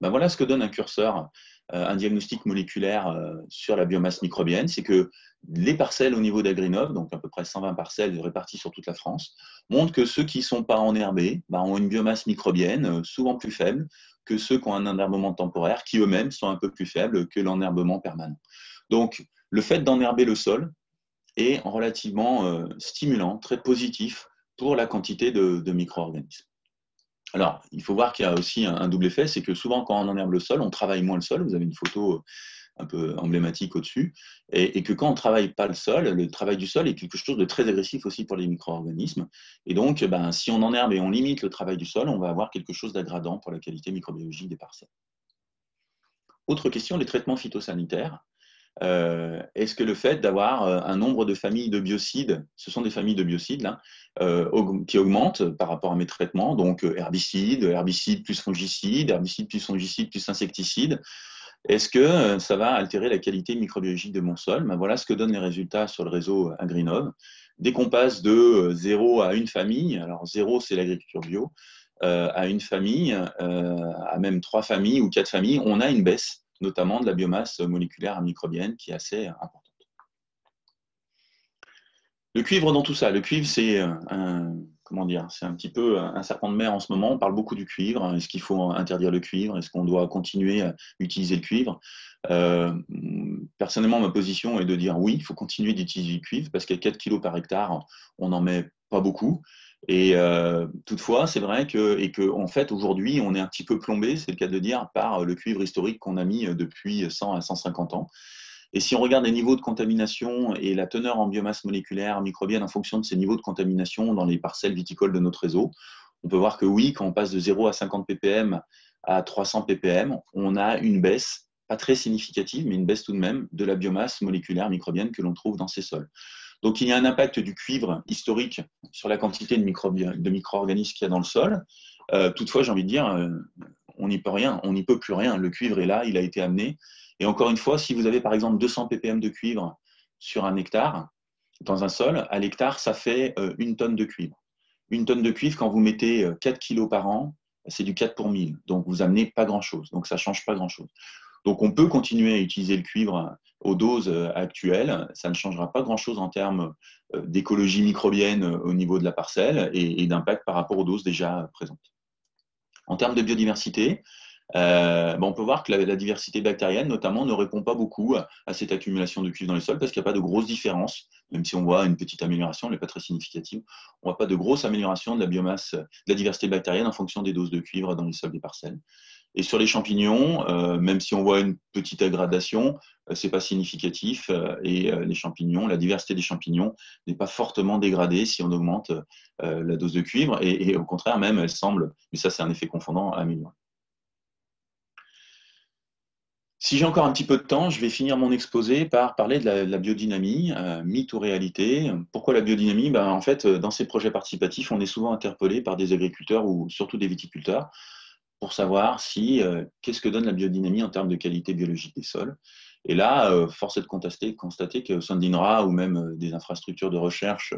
Ben voilà ce que donne un curseur, un diagnostic moléculaire sur la biomasse microbienne. C'est que les parcelles au niveau d'Agrinov, donc à peu près 120 parcelles réparties sur toute la France, montrent que ceux qui ne sont pas enherbés ont une biomasse microbienne souvent plus faible que ceux qui ont un enherbement temporaire, qui eux-mêmes sont un peu plus faibles que l'enherbement permanent. Donc, le fait d'enherber le sol est relativement stimulant, très positif pour la quantité de micro-organismes. Alors, il faut voir qu'il y a aussi un double effet, c'est que souvent quand on enherbe le sol, on travaille moins le sol. Vous avez une photo un peu emblématique au-dessus, et que quand on ne travaille pas le sol, le travail du sol est quelque chose de très agressif aussi pour les micro-organismes. Et donc, si on enherbe et on limite le travail du sol, on va avoir quelque chose d'aggradant pour la qualité microbiologique des parcelles. Autre question, les traitements phytosanitaires. Est-ce que le fait d'avoir un nombre de familles de biocides, ce sont des familles de biocides là, qui augmentent par rapport à mes traitements, donc herbicides plus fongicides, plus insecticides, est-ce que ça va altérer la qualité microbiologique de mon sol? Voilà ce que donnent les résultats sur le réseau Agrinov. Dès qu'on passe de 0 à une famille, alors 0 c'est l'agriculture bio, à une famille, à même 3 familles ou 4 familles, on a une baisse notamment de la biomasse moléculaire microbienne qui est assez importante. Le cuivre dans tout ça, le cuivre c'est c'est un petit peu un serpent de mer en ce moment. On parle beaucoup du cuivre. Est-ce qu'il faut interdire le cuivre? Est-ce qu'on doit continuer à utiliser le cuivre? Personnellement, ma position est de dire oui, il faut continuer d'utiliser le cuivre parce qu'à 4 kg par hectare, on n'en met pas beaucoup. Et toutefois, c'est vrai que en fait, aujourd'hui, on est un petit peu plombé, c'est le cas de dire, par le cuivre historique qu'on a mis depuis 100 à 150 ans. Et si on regarde les niveaux de contamination et la teneur en biomasse moléculaire microbienne en fonction de ces niveaux de contamination dans les parcelles viticoles de notre réseau, on peut voir que oui, quand on passe de 0 à 50 ppm à 300 ppm, on a une baisse, pas très significative, mais une baisse tout de même de la biomasse moléculaire microbienne que l'on trouve dans ces sols. Donc il y a un impact du cuivre historique sur la quantité de micro-organismes qu'il y a dans le sol. Toutefois, j'ai envie de dire, on n'y peut rien, on n'y peut plus rien. Le cuivre est là, il a été amené. Et encore une fois, si vous avez par exemple 200 ppm de cuivre sur un hectare, dans un sol, à l'hectare, ça fait 1 tonne de cuivre. 1 tonne de cuivre, quand vous mettez 4 kg par an, c'est du 4 pour 1000. Donc vous amenez pas grand-chose. Donc ça ne change pas grand-chose. Donc on peut continuer à utiliser le cuivre aux doses actuelles. Ça ne changera pas grand-chose en termes d'écologie microbienne au niveau de la parcelle et d'impact par rapport aux doses déjà présentes. En termes de biodiversité, on peut voir que la diversité bactérienne, notamment, ne répond pas beaucoup à cette accumulation de cuivre dans les sols parce qu'il n'y a pas de grosse différence, même si on voit une petite amélioration, elle n'est pas très significative. On ne voit pas de grosse amélioration de la biomasse, de la diversité bactérienne en fonction des doses de cuivre dans les sols des parcelles. Et sur les champignons, même si on voit une petite dégradation, ce n'est pas significatif. Et les champignons, la diversité des champignons n'est pas fortement dégradée si on augmente la dose de cuivre. Et au contraire, même, elle semble, mais ça c'est un effet confondant, améliorer. Si j'ai encore un petit peu de temps, je vais finir mon exposé par parler de la biodynamie, mythe ou réalité. Pourquoi la biodynamie? En fait, dans ces projets participatifs, on est souvent interpellé par des agriculteurs ou surtout des viticulteurs pour savoir qu'est-ce que donne la biodynamie en termes de qualité biologique des sols. Et là, force est de constater que Sandinra ou même des infrastructures de recherche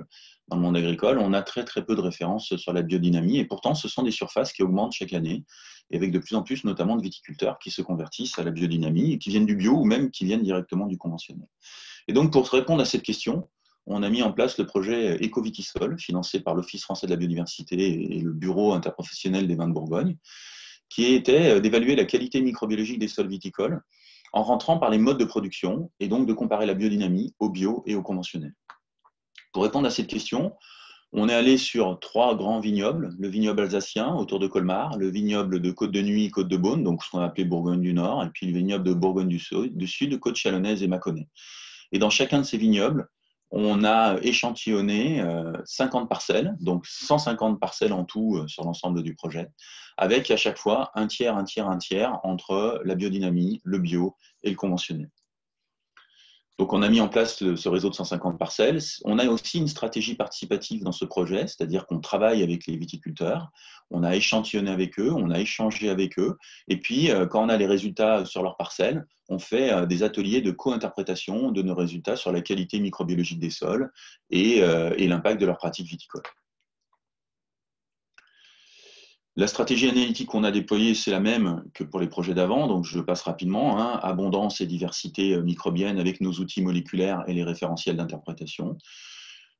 dans le monde agricole, on a très très peu de références sur la biodynamie. Et pourtant, ce sont des surfaces qui augmentent chaque année, et avec de plus en plus notamment de viticulteurs qui se convertissent à la biodynamie et qui viennent du bio ou même qui viennent directement du conventionnel. Et donc, pour répondre à cette question, on a mis en place le projet Ecovitisol, financé par l'Office français de la biodiversité et le Bureau interprofessionnel des vins de Bourgogne, qui était d'évaluer la qualité microbiologique des sols viticoles en rentrant par les modes de production et donc de comparer la biodynamie au bio et au conventionnel. Pour répondre à cette question, on est allé sur 3 grands vignobles, le vignoble alsacien autour de Colmar, le vignoble de Côte-de-Nuit, Côte-de-Beaune, donc ce qu'on a appelé Bourgogne du Nord, et puis le vignoble de Bourgogne du Sud, Côte Chalonnaise et Mâconnais. Et dans chacun de ces vignobles, on a échantillonné 50 parcelles, donc 150 parcelles en tout sur l'ensemble du projet, avec à chaque fois un tiers, un tiers, un tiers entre la biodynamie, le bio et le conventionnel. Donc, on a mis en place ce réseau de 150 parcelles. On a aussi une stratégie participative dans ce projet, c'est-à-dire qu'on travaille avec les viticulteurs, on a échantillonné avec eux, on a échangé avec eux, et puis quand on a les résultats sur leurs parcelles, on fait des ateliers de co-interprétation de nos résultats sur la qualité microbiologique des sols et l'impact de leurs pratiques viticoles. La stratégie analytique qu'on a déployée, c'est la même que pour les projets d'avant, donc je passe rapidement, hein, abondance et diversité microbienne avec nos outils moléculaires et les référentiels d'interprétation.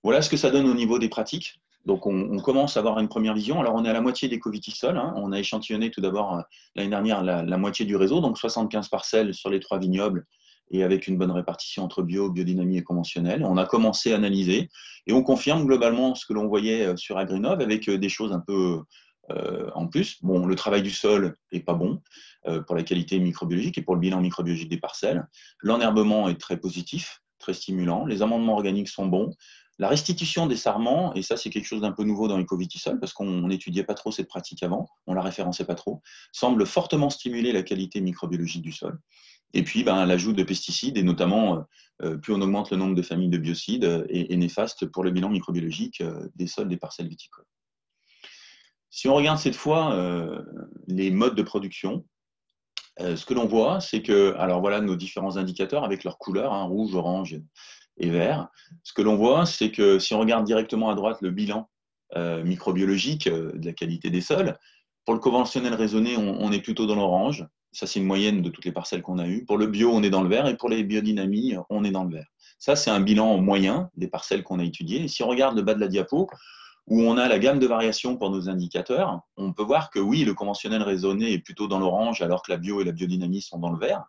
Voilà ce que ça donne au niveau des pratiques. Donc on commence à avoir une première vision. Alors on est à la moitié des Ecovitisol, hein. On a échantillonné tout d'abord l'année dernière la moitié du réseau, donc 75 parcelles sur les 3 vignobles et avec une bonne répartition entre bio, biodynamie et conventionnel. On a commencé à analyser et on confirme globalement ce que l'on voyait sur Agrinov avec des choses un peu en plus. Bon, le travail du sol n'est pas bon pour la qualité microbiologique et pour le bilan microbiologique des parcelles. L'enherbement est très positif, très stimulant. Les amendements organiques sont bons. La restitution des sarments, et ça c'est quelque chose d'un peu nouveau dans Ecovitisol, parce qu'on n'étudiait pas trop cette pratique avant, on ne la référençait pas trop, semble fortement stimuler la qualité microbiologique du sol. Et puis l'ajout de pesticides, et notamment plus on augmente le nombre de familles de biocides, est néfaste pour le bilan microbiologique des sols des parcelles viticoles. Si on regarde cette fois les modes de production, ce que l'on voit, c'est que, alors voilà nos différents indicateurs avec leurs couleurs, hein, rouge, orange et vert. Ce que l'on voit, c'est que si on regarde directement à droite le bilan microbiologique de la qualité des sols, pour le conventionnel raisonné, on est plutôt dans l'orange. Ça, c'est une moyenne de toutes les parcelles qu'on a eues. Pour le bio, on est dans le vert, et pour les biodynamiques, on est dans le vert. Ça, c'est un bilan moyen des parcelles qu'on a étudiées. Et si on regarde le bas de la diapo, où on a la gamme de variations pour nos indicateurs, on peut voir que oui, le conventionnel raisonné est plutôt dans l'orange, alors que la bio et la biodynamie sont dans le vert.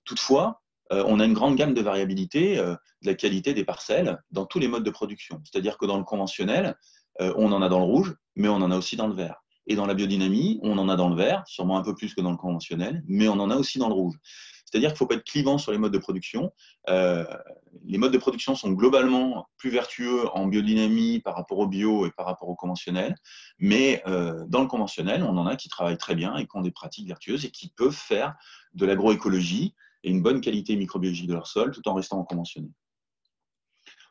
Toutefois, on a une grande gamme de variabilité de la qualité des parcelles dans tous les modes de production. C'est-à-dire que dans le conventionnel, on en a dans le rouge, mais on en a aussi dans le vert. Et dans la biodynamie, on en a dans le vert, sûrement un peu plus que dans le conventionnel, mais on en a aussi dans le rouge. C'est-à-dire qu'il ne faut pas être clivant sur les modes de production. Les modes de production sont globalement plus vertueux en biodynamie par rapport au bio et par rapport au conventionnel, mais dans le conventionnel, on en a qui travaillent très bien et qui ont des pratiques vertueuses et qui peuvent faire de l'agroécologie et une bonne qualité microbiologique de leur sol tout en restant en conventionnel.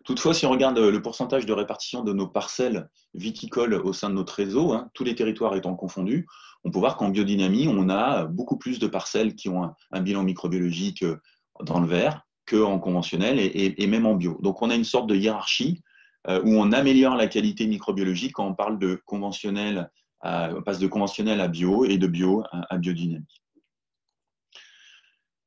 Toutefois, si on regarde le pourcentage de répartition de nos parcelles viticoles au sein de notre réseau, hein, tous les territoires étant confondus, on peut voir qu'en biodynamie, on a beaucoup plus de parcelles qui ont un bilan microbiologique dans le vert qu'en conventionnel et même en bio. Donc on a une sorte de hiérarchie où on améliore la qualité microbiologique quand on parle de conventionnel, on passe de conventionnel à bio et de bio à biodynamie.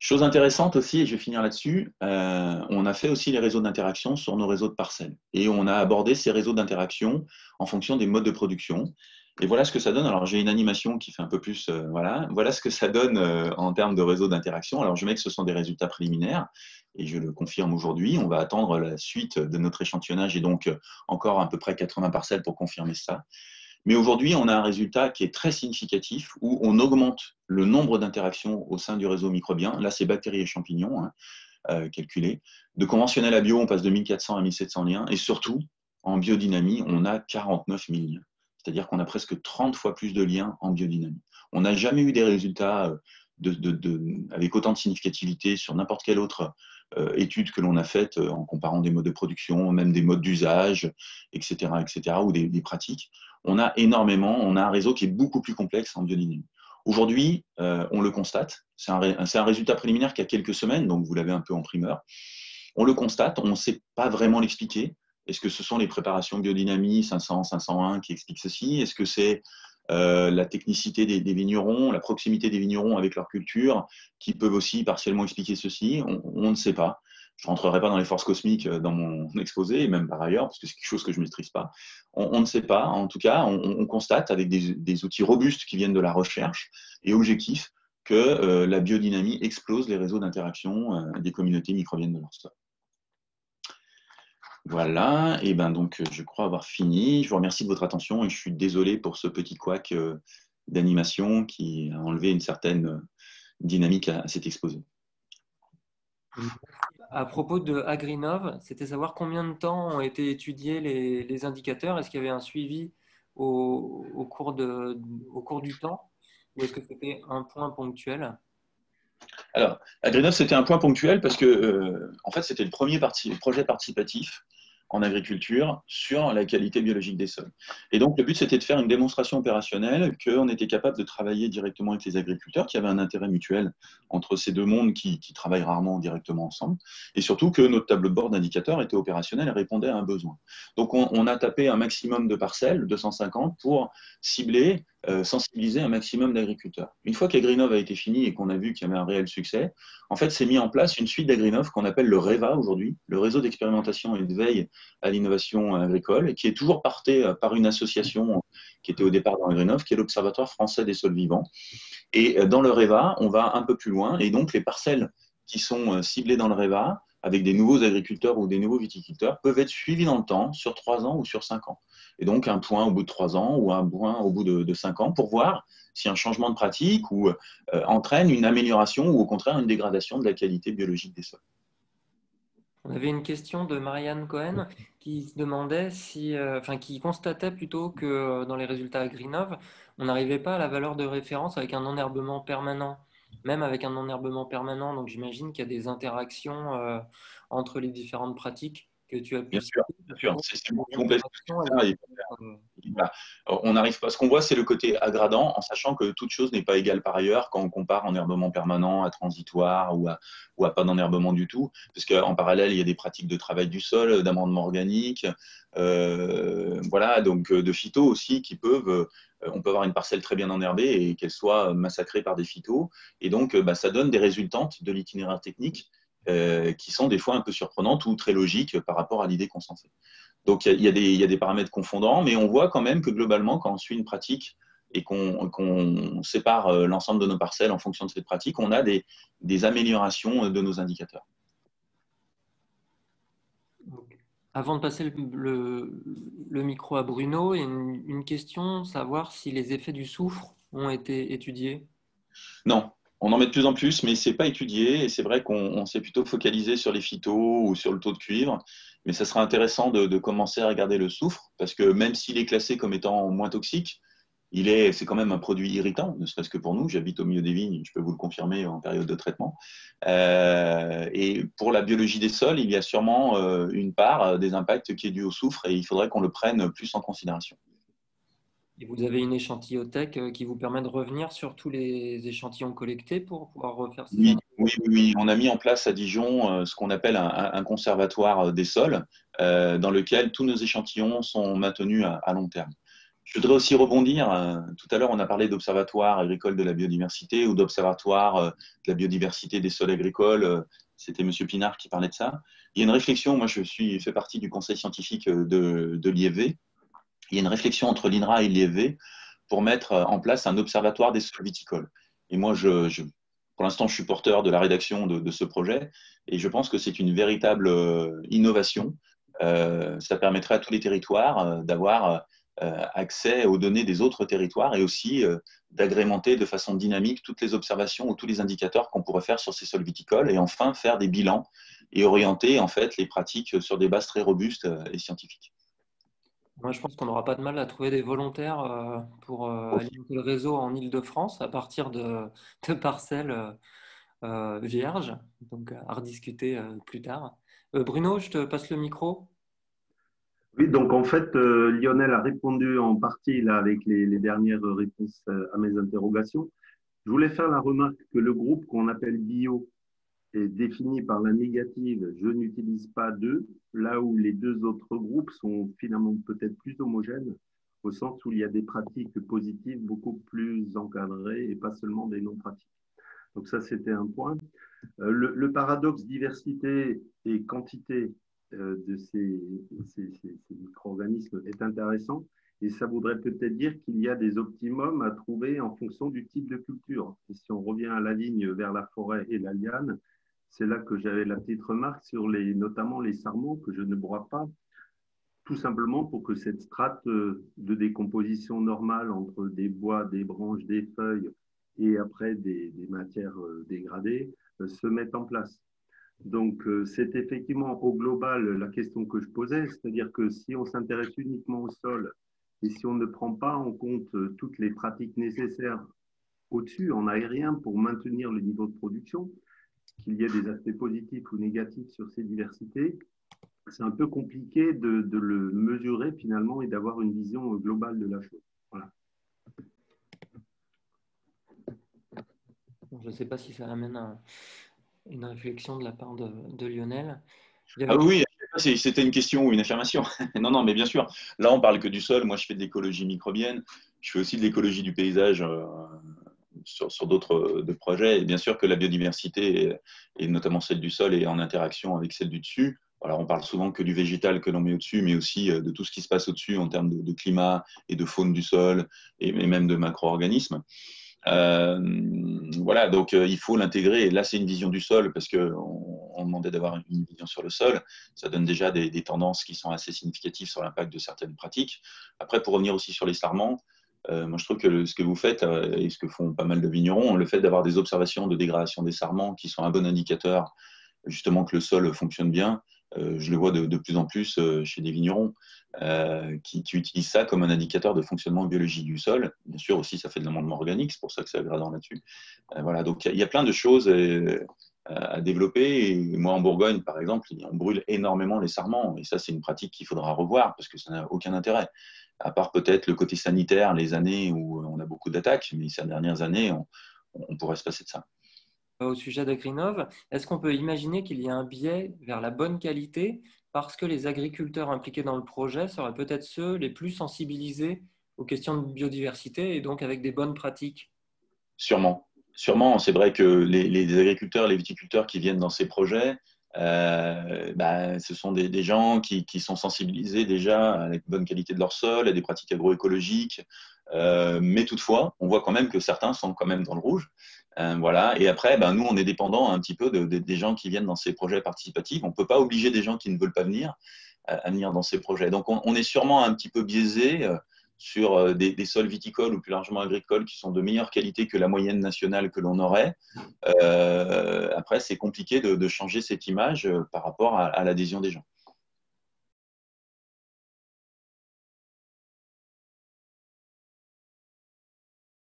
Chose intéressante aussi, et je vais finir là-dessus, on a fait aussi les réseaux d'interaction sur nos réseaux de parcelles. Et on a abordé ces réseaux d'interaction en fonction des modes de production. Et voilà ce que ça donne. Alors j'ai une animation qui fait un peu plus, voilà ce que ça donne en termes de réseaux d'interaction. Alors je mets que ce sont des résultats préliminaires, et je le confirme aujourd'hui. On va attendre la suite de notre échantillonnage, et donc encore à peu près 80 parcelles pour confirmer ça. Mais aujourd'hui, on a un résultat qui est très significatif où on augmente le nombre d'interactions au sein du réseau microbien. Là, c'est bactéries et champignons calculés. De conventionnel à bio, on passe de 1400 à 1700 liens. Et surtout, en biodynamie, on a 49 000 liens. C'est-à-dire qu'on a presque 30 fois plus de liens en biodynamie. On n'a jamais eu des résultats avec autant de significativité sur n'importe quelle autre étude que l'on a faite en comparant des modes de production, même des modes d'usage, etc., ou des pratiques. On a un réseau qui est beaucoup plus complexe en biodynamie. Aujourd'hui, on le constate. C'est un résultat préliminaire qui a quelques semaines, donc vous l'avez un peu en primeur. On le constate, on ne sait pas vraiment l'expliquer. Est-ce que ce sont les préparations biodynamie 500, 501 qui expliquent ceci? Est-ce que c'est la technicité des vignerons, la proximité des vignerons avec leur culture qui peuvent aussi partiellement expliquer ceci? On ne sait pas. Je ne rentrerai pas dans les forces cosmiques dans mon exposé, et même par ailleurs, parce que c'est quelque chose que je ne maîtrise pas. On ne sait pas. En tout cas, on constate avec des outils robustes qui viennent de la recherche et objectifs que la biodynamie explose les réseaux d'interaction des communautés microbiennes de leur sol. Voilà, et ben donc je crois avoir fini. Je vous remercie de votre attention et je suis désolé pour ce petit couac d'animation qui a enlevé une certaine dynamique à cet exposé. À propos de Agrinov, c'était savoir combien de temps ont été étudiés les indicateurs. Est-ce qu'il y avait un suivi au cours du temps ou est-ce que c'était un point ponctuel? Alors, Agrinov, c'était un point ponctuel parce que, en fait, c'était le premier projet participatif en agriculture sur la qualité biologique des sols. Et donc, le but, c'était de faire une démonstration opérationnelle qu'on était capable de travailler directement avec les agriculteurs, qu'il y avait un intérêt mutuel entre ces deux mondes qui travaillent rarement directement ensemble, et surtout que notre tableau de bord d'indicateurs était opérationnel et répondait à un besoin. Donc, on a tapé un maximum de parcelles, 250, pour cibler, sensibiliser un maximum d'agriculteurs. Une fois qu'Agrinov a été fini et qu'on a vu qu'il y avait un réel succès, en fait, s'est mis en place une suite d'Agrinov qu'on appelle le REVA aujourd'hui, le réseau d'expérimentation et de veille à l'innovation agricole, et qui est toujours porté par une association qui était au départ dans Agrinov, qui est l'Observatoire français des sols vivants. Et dans le REVA, on va un peu plus loin, et donc les parcelles qui sont ciblées dans le REVA, avec des nouveaux agriculteurs ou des nouveaux viticulteurs, peuvent être suivies dans le temps, sur 3 ans ou sur 5 ans. Et donc un point au bout de 3 ans ou un point au bout de 5 ans pour voir si un changement de pratique ou, entraîne une amélioration ou au contraire une dégradation de la qualité biologique des sols. On avait une question de Marianne Cohen qui se demandait si, qui constatait plutôt que dans les résultats Agrinov, on n'arrivait pas à la valeur de référence avec un enherbement permanent, même avec un enherbement permanent. Donc j'imagine qu'il y a des interactions entre les différentes pratiques que tu as pu Bien citer. sûr, bien sûr. C'est beaucoup plus complexe que Interactions, ça. euh, Voilà. On arrive pas. Ce qu'on voit, c'est le côté aggradant, en sachant que toute chose n'est pas égale par ailleurs quand on compare enherbement permanent à transitoire ou à pas d'enherbement du tout, parce qu'en parallèle, il y a des pratiques de travail du sol, d'amendement organique, voilà, donc de phyto aussi qui peuvent. On peut avoir une parcelle très bien enherbée et qu'elle soit massacrée par des phytos, et donc ça donne des résultantes de l'itinéraire technique qui sont des fois un peu surprenantes ou très logiques par rapport à l'idée qu'on s'en fait. Donc, il y a des paramètres confondants, mais on voit quand même que globalement, quand on suit une pratique et qu'on sépare l'ensemble de nos parcelles en fonction de cette pratique, on a des améliorations de nos indicateurs. Avant de passer le micro à Bruno, il y a une question, savoir si les effets du soufre ont été étudiés. Non, on en met de plus en plus, mais ce n'est pas étudié. Et c'est vrai qu'on s'est plutôt focalisé sur les phytos ou sur le taux de cuivre. Mais ça sera intéressant de commencer à regarder le soufre, parce que même s'il est classé comme étant moins toxique, c'est quand même un produit irritant, ne serait-ce que pour nous. J'habite au milieu des vignes, je peux vous le confirmer en période de traitement. Et pour la biologie des sols, il y a sûrement une part des impacts qui est due au soufre et il faudrait qu'on le prenne plus en considération. Et vous avez une échantillotech qui vous permet de revenir sur tous les échantillons collectés pour pouvoir refaire ces Oui, analyses. oui, oui, oui. On a mis en place à Dijon ce qu'on appelle un conservatoire des sols, dans lequel tous nos échantillons sont maintenus à long terme. Je voudrais aussi rebondir. Tout à l'heure, on a parlé d'observatoire agricole de la biodiversité ou d'observatoire de la biodiversité des sols agricoles. C'était M. Pinard qui parlait de ça. Il y a une réflexion. Moi, fais partie du conseil scientifique de l'IFV. Il y a une réflexion entre l'INRA et l'IFV pour mettre en place un observatoire des sols viticoles. Et moi, pour l'instant, je suis porteur de la rédaction de ce projet et je pense que c'est une véritable innovation. Ça permettrait à tous les territoires d'avoir accès aux données des autres territoires et aussi d'agrémenter de façon dynamique toutes les observations ou tous les indicateurs qu'on pourrait faire sur ces sols viticoles et enfin faire des bilans et orienter en fait les pratiques sur des bases très robustes et scientifiques. Moi, je pense qu'on n'aura pas de mal à trouver des volontaires pour alimenter le réseau en Île-de-France à partir de parcelles vierges. Donc, à rediscuter plus tard. Bruno, je te passe le micro. Oui, donc en fait, Lionel a répondu en partie là, avec les dernières réponses à mes interrogations. Je voulais faire la remarque que le groupe qu'on appelle bio est défini par la négative « je n'utilise pas d'eux », là où les deux autres groupes sont finalement peut-être plus homogènes, au sens où il y a des pratiques positives beaucoup plus encadrées et pas seulement des non-pratiques. Donc ça, c'était un point. Le paradoxe diversité et quantité de ces micro-organismes est intéressant et ça voudrait peut-être dire qu'il y a des optimums à trouver en fonction du type de culture. Et si on revient à la ligne vers la forêt et la liane, c'est là que j'avais la petite remarque sur notamment les sarments que je ne broie pas, tout simplement pour que cette strate de décomposition normale entre des bois, des branches, des feuilles et après des matières dégradées se mette en place. Donc, c'est effectivement au global la question que je posais, c'est-à-dire que si on s'intéresse uniquement au sol et si on ne prend pas en compte toutes les pratiques nécessaires au-dessus, en aérien, pour maintenir le niveau de production, qu'il y ait des aspects positifs ou négatifs sur ces diversités, c'est un peu compliqué de le mesurer finalement et d'avoir une vision globale de la chose. Voilà. Je ne sais pas si ça amène une réflexion de la part de Lionel. Ah oui, c'était une question ou une affirmation. Non, non, mais bien sûr. Là, on parle que du sol. Moi, je fais de l'écologie microbienne. Je fais aussi de l'écologie du paysage sur d'autres projets. Et bien sûr que la biodiversité, et notamment celle du sol, est en interaction avec celle du dessus. Alors, on parle souvent que du végétal que l'on met au-dessus, mais aussi de tout ce qui se passe au-dessus en termes de climat et de faune du sol et même de macro-organismes. Voilà, donc il faut l'intégrer. Et là, c'est une vision du sol parce qu'on demandait d'avoir une vision sur le sol. Ça donne déjà des tendances qui sont assez significatives sur l'impact de certaines pratiques. Après, pour revenir aussi sur les sarments, moi je trouve que ce que vous faites et ce que font pas mal de vignerons, le fait d'avoir des observations de dégradation des sarments qui sont un bon indicateur justement que le sol fonctionne bien, je le vois de plus en plus chez des vignerons qui utilisent ça comme un indicateur de fonctionnement biologique du sol. Bien sûr, aussi, ça fait de l'amendement organique, c'est pour ça que c'est agréable là-dessus. Voilà, donc il y a plein de choses à développer. Et moi, en Bourgogne, par exemple, on brûle énormément les sarments. Et ça, c'est une pratique qu'il faudra revoir parce que ça n'a aucun intérêt. À part peut-être le côté sanitaire, les années où on a beaucoup d'attaques, mais ces dernières années, on pourrait se passer de ça. Au sujet d'Agrinov, est-ce qu'on peut imaginer qu'il y a un biais vers la bonne qualité parce que les agriculteurs impliqués dans le projet seraient peut-être ceux les plus sensibilisés aux questions de biodiversité et donc avec des bonnes pratiques? Sûrement. Sûrement, c'est vrai que les agriculteurs, les viticulteurs qui viennent dans ces projets, ce sont des gens qui sont sensibilisés déjà à la bonne qualité de leur sol, à des pratiques agroécologiques. Mais toutefois, on voit quand même que certains sont quand même dans le rouge. Voilà. Et après, nous, on est dépendant un petit peu des gens qui viennent dans ces projets participatifs. On ne peut pas obliger des gens qui ne veulent pas venir à venir dans ces projets. Donc, on est sûrement un petit peu biaisé sur des sols viticoles ou plus largement agricoles qui sont de meilleure qualité que la moyenne nationale que l'on aurait. Après, c'est compliqué de changer cette image par rapport à l'adhésion des gens.